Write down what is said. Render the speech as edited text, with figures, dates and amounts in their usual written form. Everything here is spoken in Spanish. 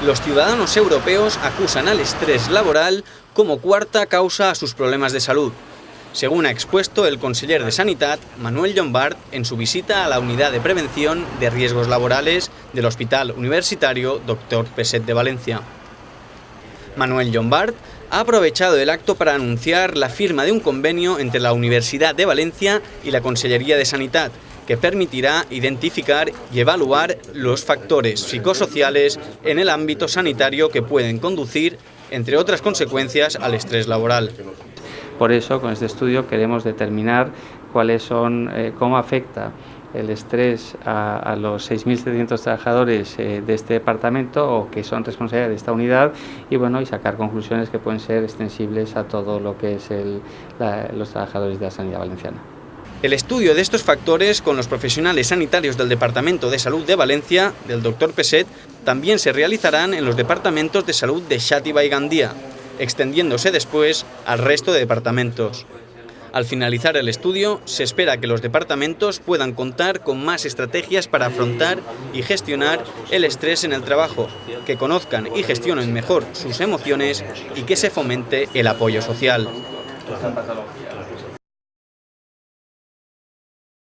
Los ciudadanos europeos acusan al estrés laboral como cuarta causa a sus problemas de salud, según ha expuesto el conseller de Sanitat, Manuel Llombart, en su visita a la unidad de prevención de riesgos laborales del Hospital Universitario Dr. Peset de Valencia. Manuel Llombart ha aprovechado el acto para anunciar la firma de un convenio entre la Universidad de Valencia y la Consellería de Sanitat, que permitirá identificar y evaluar los factores psicosociales en el ámbito sanitario que pueden conducir, entre otras consecuencias, al estrés laboral. Por eso, con este estudio queremos determinar cuáles son, cómo afecta el estrés a los 6.700 trabajadores de este departamento o que son responsables de esta unidad y sacar conclusiones que pueden ser extensibles a todo lo que es los trabajadores de la sanidad valenciana. El estudio de estos factores con los profesionales sanitarios del Departamento de Salud de Valencia, del Dr. Peset, también se realizarán en los departamentos de salud de Xàtiva y Gandía, extendiéndose después al resto de departamentos. Al finalizar el estudio, se espera que los departamentos puedan contar con más estrategias para afrontar y gestionar el estrés en el trabajo, que conozcan y gestionen mejor sus emociones y que se fomente el apoyo social.